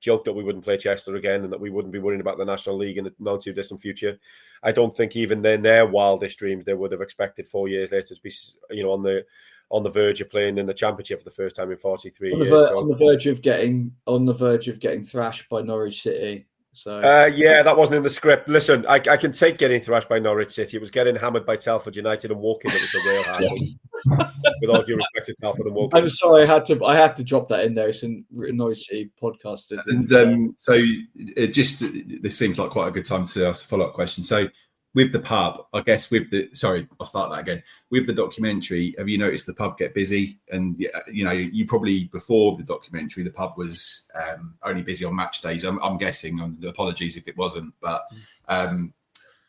Joked that we wouldn't play Chester again and that we wouldn't be worrying about the National League in the not too distant future. I don't think even in their wildest dreams they would have expected 4 years later to be, you know, on the verge of playing in the Championship for the first time in 43 years. On the verge of getting thrashed by Norwich City. So yeah, that wasn't in the script. Listen, I can take getting thrashed by Norwich City. It was getting hammered by Telford United and Woking that was the real hard. With all due respect to Telford and Woking. I'm sorry, I had to drop that in there. It's a Norwich City podcast. And so this seems like quite a good time to ask a follow-up question. So with the pub, I guess I'll start that again. With the documentary, have you noticed the pub get busy? And, you know, you probably, before the documentary, the pub was only busy on match days. I'm guessing, and apologies if it wasn't, but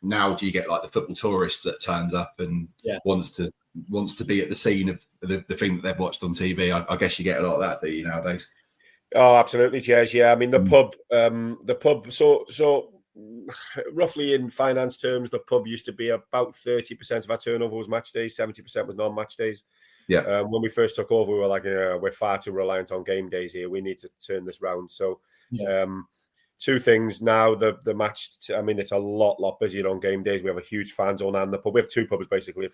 now do you get like the football tourist that turns up and wants to be at the scene of the thing that they've watched on TV? I guess you get a lot of that, do you, nowadays? Oh, absolutely, Jez. Yeah, I mean, the pub, so roughly in finance terms, the pub used to be about 30% of our turnover was match days, 70% was non-match days. Yeah. When we first took over, we were like, we're far too reliant on game days here. We need to turn this round. So, two things now. The match, I mean, it's a lot busier on game days. We have a huge fan zone and the pub. We have two pubs basically,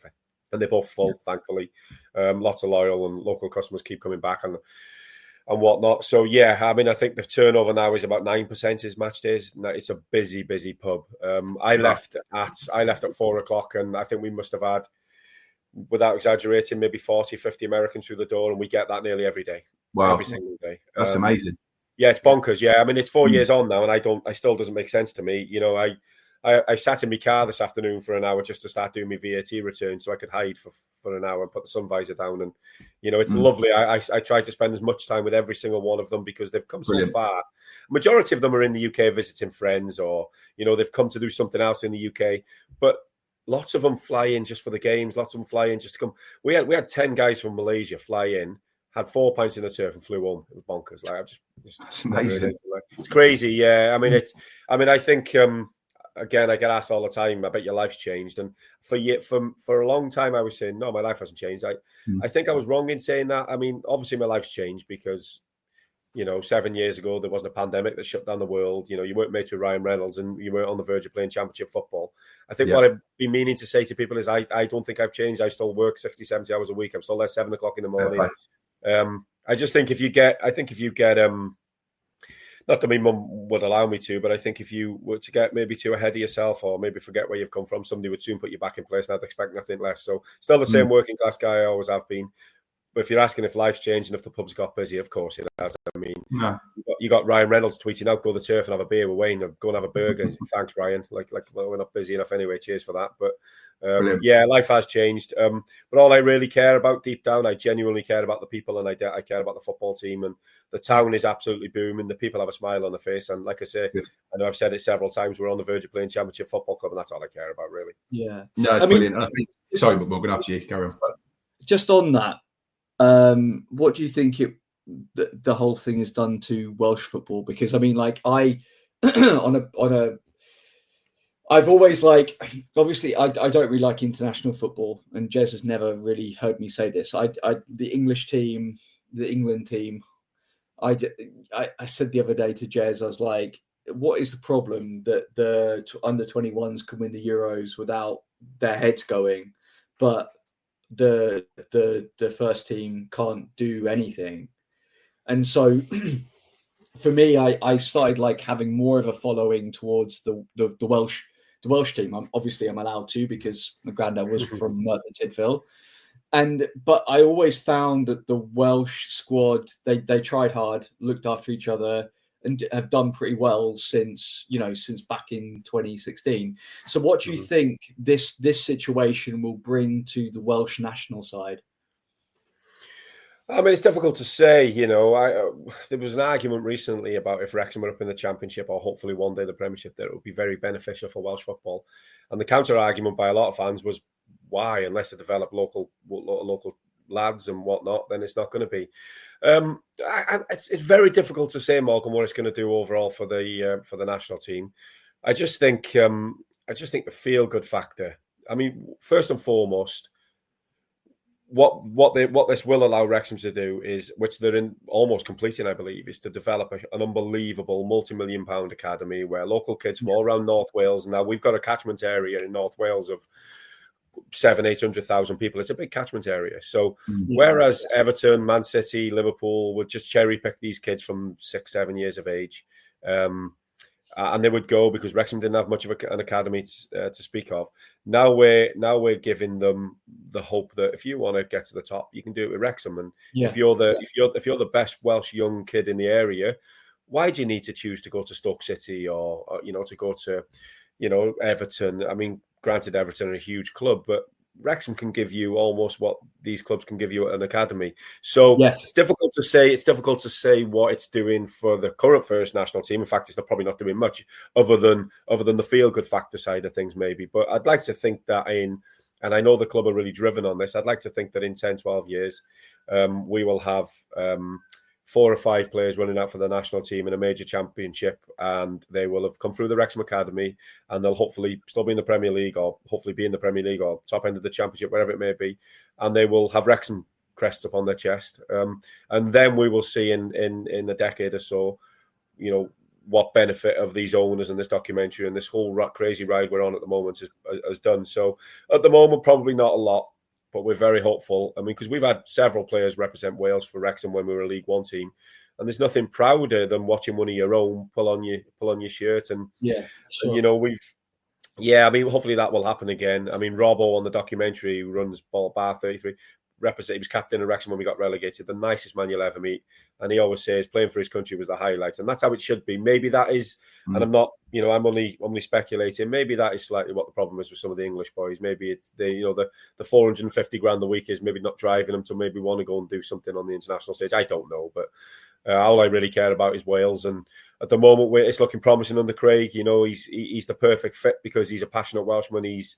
and they're both full, thankfully. Lots of loyal and local customers keep coming back, and whatnot. So yeah, I mean, I think the turnover now is about 9% is match days. It's a busy pub. I left at 4:00, and I think we must have had, without exaggerating, maybe 40, 50 Americans through the door, and we get that nearly every day. Wow. Every single day. That's amazing. Yeah, it's bonkers. Yeah, I mean, it's 4 years on now, and I still doesn't make sense to me. You know, I sat in my car this afternoon for an hour just to start doing my VAT return so I could hide for an hour and put the sun visor down. And, you know, it's lovely. I try to spend as much time with every single one of them because they've come so far. Majority of them are in the UK visiting friends, or, you know, they've come to do something else in the UK. But lots of them fly in just for the games. Lots of them fly in just to come. We had 10 guys from Malaysia fly in, had 4 pints in the turf and flew home. It was bonkers. Like, that's amazing. It's crazy. Yeah. I think, again, I get asked all the time, I bet your life's changed. And for a long time, I was saying, no, my life hasn't changed. I think I was wrong in saying that. I mean, obviously my life's changed because, you know, 7 years ago, there wasn't a pandemic that shut down the world. You know, you weren't mates with Ryan Reynolds and you weren't on the verge of playing championship football. I think what I've been meaning to say to people is I don't think I've changed. I still work 60, 70 hours a week. I'm still there 7 o'clock in the morning. I just think if you get, not that my mum would allow me to, but I think if you were to get maybe too ahead of yourself or maybe forget where you've come from, somebody would soon put you back in place, and I'd expect nothing less. So still the same working class guy I always have been. But if you're asking if life's changed and if the pub's got busy, of course it has. I mean, you got Ryan Reynolds tweeting out, go to the turf and have a beer with Wayne, or go and have a burger. Thanks, Ryan. Like well, we're not busy enough anyway. Cheers for that. But yeah, life has changed. But all I really care about deep down, I genuinely care about the people, and I care about the football team. And the town is absolutely booming. The people have a smile on their face. And like I say, I know I've said it several times, we're on the verge of playing Championship Football Club, and that's all I care about, really. Yeah. No, it's brilliant. I think, sorry, but we're going to have to carry on. Just on that, what do you think the whole thing has done to Welsh football? Because I mean, like I've always obviously I don't really like international football, and Jez has never really heard me say this. The English team, the England team, I said the other day to Jez, I was like, what is the problem that the under 21s can win the Euros without their heads going, but the first team can't do anything? And so for me, I started having more of a following towards the Welsh team. I'm allowed to because my granddad was from Merthyr Tydfil. But I always found that the Welsh squad, they tried hard, looked after each other, and have done pretty well since back in 2016. So what do you think this situation will bring to the Welsh national side? I mean, it's difficult to say. You know, there was an argument recently about if Wrexham were up in the Championship or hopefully one day the Premiership, that it would be very beneficial for Welsh football. And the counter argument by a lot of fans was, why? Unless they develop local lads and whatnot, then it's not going to be. It's very difficult to say, Morgan, what it's going to do overall for the national team. I just think the feel good factor. I mean, first and foremost, what this will allow Wrexham to do is, which they're in almost completing, I believe, is to develop an unbelievable multi-million-pound academy where local kids from all around North Wales. Now we've got a catchment area in North Wales of 700,000-800,000 people. It's a big catchment area. So whereas Everton, Man City, Liverpool would just cherry pick these kids from 6-7 years of age, and they would go because Wrexham didn't have much of an academy to speak of. Now we're giving them the hope that if you want to get to the top, you can do it with Wrexham. And if you're the best Welsh young kid in the area, why do you need to choose to go to Stoke City or to go to Everton? I mean, granted, Everton are a huge club, but Wrexham can give you almost what these clubs can give you at an academy. So it's difficult to say. It's difficult to say what it's doing for the current first national team. In fact, it's probably not doing much other than the feel good factor side of things, maybe. But I'd like to think that and I know the club are really driven on this, I'd like to think that in 10, 12 years, we will have 4 or 5 players running out for the national team in a major championship, and they will have come through the Wrexham Academy, and they'll hopefully still be in the Premier League, or hopefully be in the Premier League or top end of the Championship, wherever it may be, and they will have Wrexham crests upon their chest. And then we will see in a decade or so, what benefit of these owners and this documentary and this whole crazy ride we're on at the moment has done. So at the moment, probably not a lot. but we're very hopeful. I mean, because we've had several players represent Wales for Wrexham when we were a League One team, and there's nothing prouder than watching one of your own pull on your shirt. And sure. you know, I mean, hopefully that will happen again. I mean, Robbo on the documentary, who runs Bar 33, he was captain of Wrexham when we got relegated, the nicest man you'll ever meet. And he always says playing for his country was the highlight. And that's how it should be. Maybe that is, and I'm not, I'm only speculating. Maybe that is slightly what the problem is with some of the English boys. Maybe it's the 450 grand a week is maybe not driving them to maybe want to go and do something on the international stage. I don't know, but all I really care about is Wales. And at the moment, it's looking promising under Craig. He's the perfect fit because he's a passionate Welshman. He's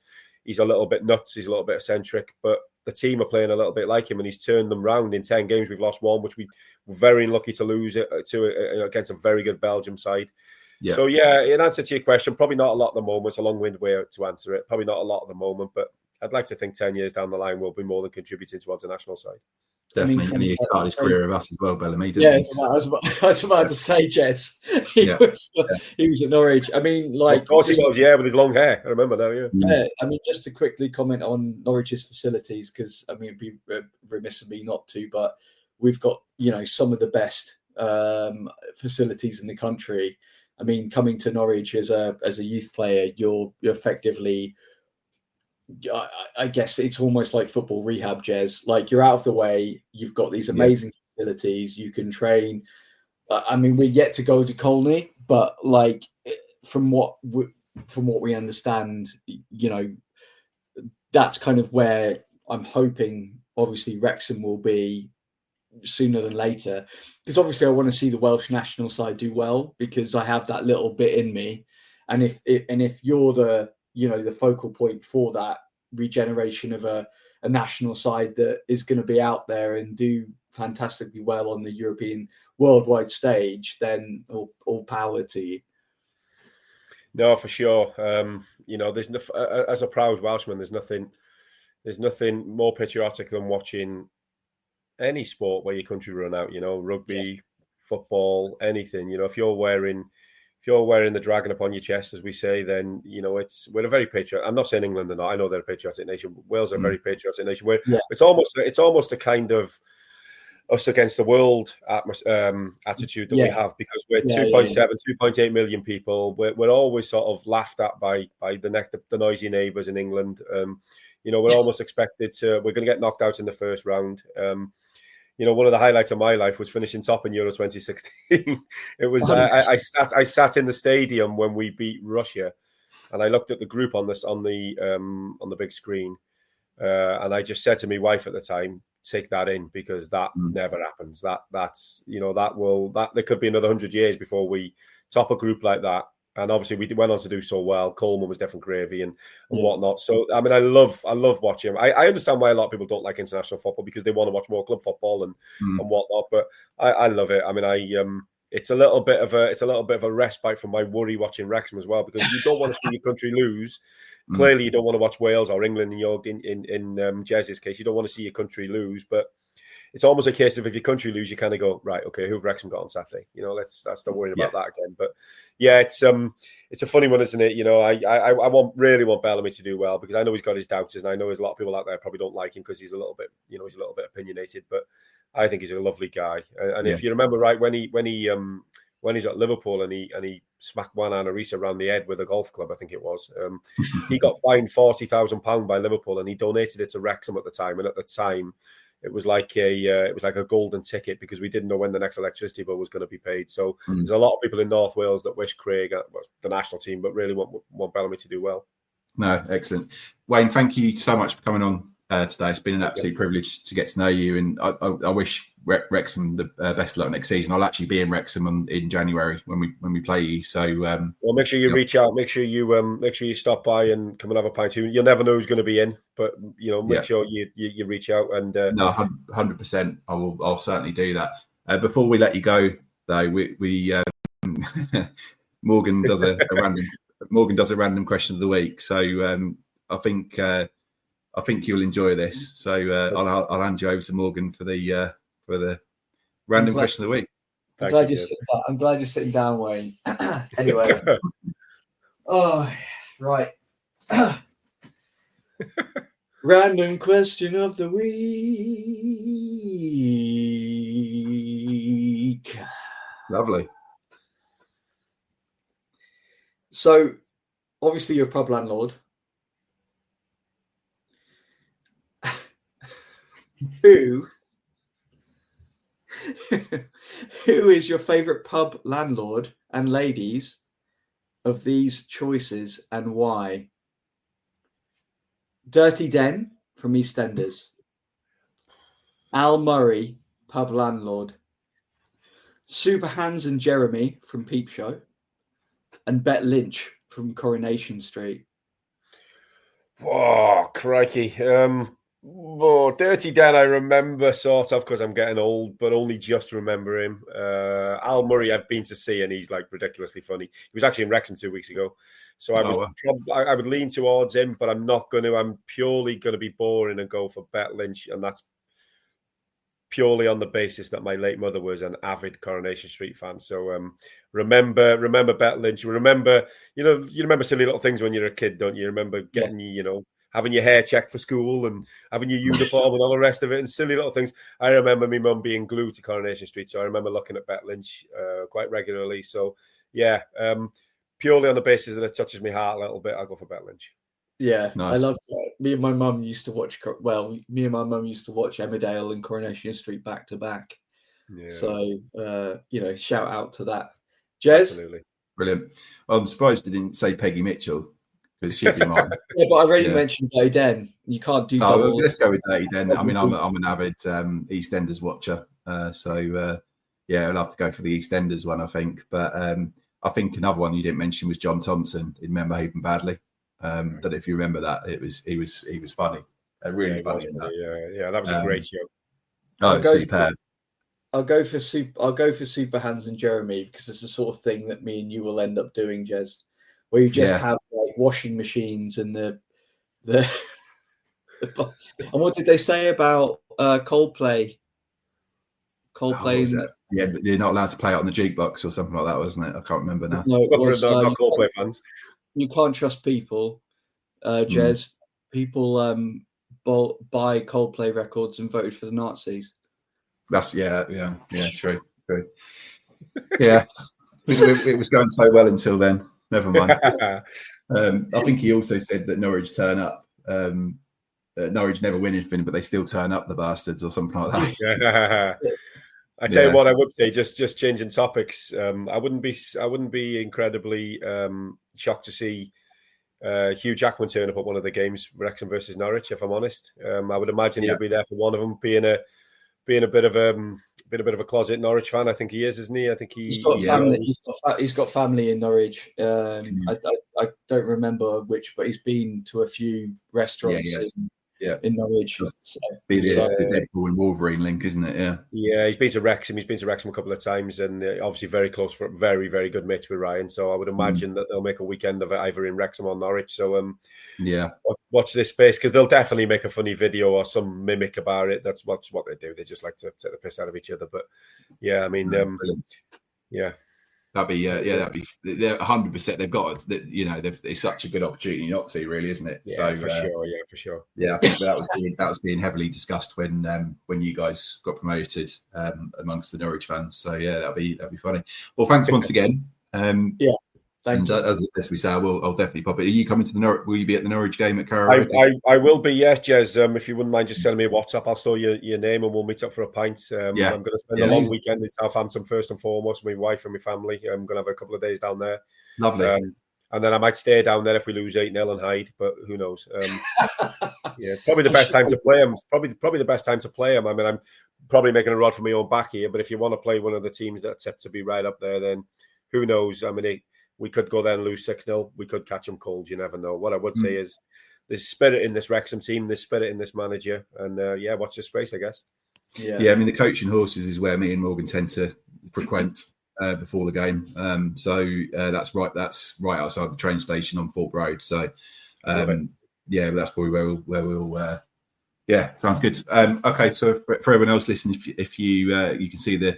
a little bit nuts. He's a little bit eccentric, but the team are playing a little bit like him, and he's turned them round in 10 games. We've lost one, which we were very lucky to lose it against a very good Belgium side. Yeah. So, in answer to your question, probably not a lot at the moment. It's a long-winded way to answer it. Probably not a lot at the moment, but I'd like to think 10 years down the line we'll be more than contributing towards the national side. Definitely. And he started his career with us as well, Bellamy, didn't he? I was about to say, Jez. He was at Norwich. I mean, like... Of course he was, with his long hair. I remember now, Yeah, I mean, just to quickly comment on Norwich's facilities, because, I mean, it'd be remiss of me not to, but we've got, some of the best facilities in the country. I mean, coming to Norwich as a youth player, you're effectively... I guess it's almost like football rehab, Jez. Like, you're out of the way. You've got these amazing facilities. You can train. I mean, we're yet to go to Colney, but like from what we understand, that's kind of where I'm hoping. Obviously, Wrexham will be sooner than later, because obviously I want to see the Welsh national side do well, because I have that little bit in me, and if you're the the focal point for that regeneration of a national side that is going to be out there and do fantastically well on the European worldwide stage, then all power to you. No, for sure. There's as a proud Welshman, there's nothing more patriotic than watching any sport where your country run out. Rugby, football, anything. If you're wearing the dragon upon your chest, as we say, then we're a very patriotic. I'm not saying England are not. I know they're a patriotic nation. Wales are a very patriotic nation. It's almost a kind of us against the world attitude that we have, because we're 2.8 million people. We're always sort of laughed at by the noisy neighbours in England. We're almost expected to. We're going to get knocked out in the first round. One of the highlights of my life was finishing top in Euro 2016. It was I sat in the stadium when we beat Russia, and I looked at the group on the big screen, and I just said to my wife at the time, "Take that in, because that never happens. That's there could be another 100 years before we top a group like that." And obviously, we went on to do so well. Coleman was different gravy and whatnot. So, I mean, I love watching him. I understand why a lot of people don't like international football, because they want to watch more club football and whatnot. But I love it. I mean, it's a little bit of a respite from my worry watching Wrexham as well, because you don't want to see your country lose. Clearly, you don't want to watch Wales or England in Jez's case. You don't want to see your country lose, but it's almost a case of, if your country lose, you kind of go, right, okay, who've Wrexham got on Saturday? Let's start worrying about that again. But it's a funny one, isn't it? I really want Bellamy to do well, because I know he's got his doubters, and I know there's a lot of people out there probably don't like him because he's a little bit opinionated. But I think he's a lovely guy. And if you remember right, when he's at Liverpool and he smacked Juan Anarisa around the head with a golf club, I think it was, he got fined £40,000 by Liverpool, and he donated it to Wrexham at the time. And at the time, it was like a golden ticket, because we didn't know when the next electricity bill was going to be paid. So there's a lot of people in North Wales that wish Craig, the national team, but really want Bellamy to do well. No, excellent. Wayne, thank you so much for coming on today. It's been an absolute privilege to get to know you, and I wish Wrexham the best of luck next season. I'll actually be in Wrexham in January when we play you. So well, make sure you reach out. Make sure you stop by and come and have a pint. You'll never know who's going to be in, but make sure you reach out. And no, 100%. I'll certainly do that. Before we let you go, though, we Morgan does a random question of the week. So I think you'll enjoy this. So I'll hand you over to Morgan for the random question of the week. I'm glad you're sitting down, Wayne. Anyway. Oh, right. Random question of the week. Lovely. So, obviously, you're a pub landlord. Who is your favourite pub landlord and ladies of these choices and why? Dirty Den from EastEnders. Al Murray, pub landlord. Super Hans and Jeremy from Peep Show. And Bet Lynch from Coronation Street. Oh, crikey. Dirty Dan, I remember sort of because I'm getting old, but only just remember him. Al Murray, I've been to see, and he's like ridiculously funny. He was actually in Wrexham 2 weeks ago, so I would lean towards him, but I'm not going to. I'm purely going to be boring and go for Bet Lynch, and that's purely on the basis that my late mother was an avid Coronation Street fan. So remember Bet Lynch. You remember silly little things when you're a kid, don't you? Remember getting having your hair checked for school and having your uniform and all the rest of it, and silly little things. I remember my mum being glued to Coronation Street, so I remember looking at Bet Lynch quite regularly. So yeah, purely on the basis that it touches my heart a little bit, I'll go for Bet Lynch. Yeah, nice. I love that. Me and my mum used to watch. Me and my mum used to watch Emmerdale and Coronation Street back to back. Yeah. So shout out to that, Jez. Absolutely Brilliant. Well, I'm surprised you didn't say Peggy Mitchell because she'd be mine. Yeah, but I already mentioned Dirty Den. You can't do. Oh, let's go with Dirty Den. I mean, I'm an avid EastEnders watcher, so I'll have to go for the EastEnders one, I think. But I think another one you didn't mention was John Thompson in Member Haven Badly. That if you remember that, he was funny, really funny. Yeah, that was a great show. Oh, superb. I'll go for Super Hans and Jeremy because it's the sort of thing that me and you will end up doing, Jez, where you just have like washing machines and the and what did they say about Coldplay? Yeah, but you're not allowed to play it on the jukebox or something like that, wasn't it? I can't remember now. No, it was, not Coldplay fans. You can't trust people, Jez. People buy Coldplay records and voted for the Nazis. That's true. Yeah, it was going so well until then. Never mind. I think he also said that Norwich turn up. Norwich never win anything, but they still turn up, the bastards, or something like that. I tell you what, I would say, just changing topics. I wouldn't be incredibly shocked to see Hugh Jackman turn up at one of the games, Wrexham versus Norwich. If I'm honest, I would imagine he'll be there for one of them, being a bit of a closet Norwich fan. I think he is, isn't he? I think he's got family. He's got family in Norwich. I don't remember which, but he's been to a few restaurants. In Norwich. The Deadpool and Wolverine link, isn't it? Yeah, he's been to Wrexham. He's been to Wrexham a couple of times, and obviously very close, for very, very good mates with Ryan. So I would imagine that they'll make a weekend of it either in Wrexham or Norwich. So watch this space, because they'll definitely make a funny video or some mimic about it. That's what they do. They just like to take the piss out of each other. But yeah, I mean, That'd be 100%. They've got it's such a good opportunity not to, really, isn't it? Yeah, for sure. Yeah, I think that was being heavily discussed when you guys got promoted amongst the Norwich fans. So yeah, that'd be funny. Well, thanks once again. Thank you. As we say, I'll definitely pop it. Are you coming to the Norwich? Will you be at the Norwich game at Carrow? I will be, yes, Jez. If you wouldn't mind just sending me a WhatsApp, I'll store your name and we'll meet up for a pint. I'm going to spend a long weekend in Southampton first and foremost, with my wife and my family. I'm going to have a couple of days down there. Lovely. And then I might stay down there if we lose 8-0 and hide, but who knows? Probably the best time to play them. Probably the best time to play them. I mean, I'm probably making a rod for my own back here, but if you want to play one of the teams that's set to be right up there, then who knows? I mean, we could go there and lose 6-0. We could catch them cold. You never know. What I would say is there's spirit in this Wrexham team, there's spirit in this manager, and watch this space, I guess. Yeah. I mean, the coaching horses is where me and Morgan tend to frequent before the game. That's right. That's right outside the train station on Fort Road. So, that's probably where we'll. Sounds good. Okay, so for everyone else listening, if you can see the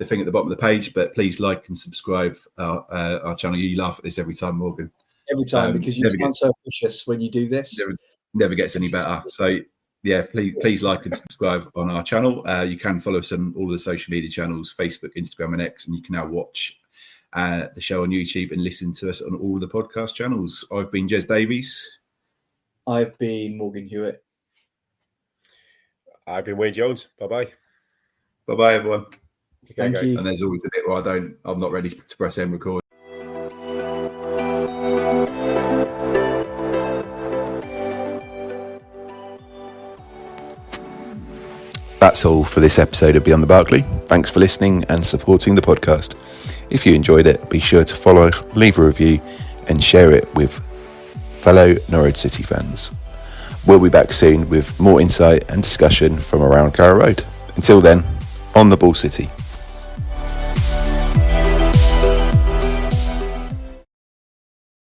thing at the bottom of the page, but please like and subscribe our channel. You laugh at this every time, Morgan. Every time, because you sound so vicious when you do this. never gets any better. So yeah, please like and subscribe on our channel. You can follow us on all the social media channels, Facebook, Instagram, and X, and you can now watch the show on YouTube and listen to us on all the podcast channels. I've been Jez Davies. I've been Morgan Hewitt. I've been Wayne Jones. Bye-bye. Bye-bye, everyone. Okay, Thank guys. you. And there's always a bit where I'm not ready to press end record. That's all for this episode of Beyond the Barclay. Thanks for listening and supporting the podcast. If you enjoyed it, be sure to follow, leave a review, and share it with fellow Norwich City fans. We'll be back soon with more insight and discussion from around Carrow Road. Until then, on the Ball City.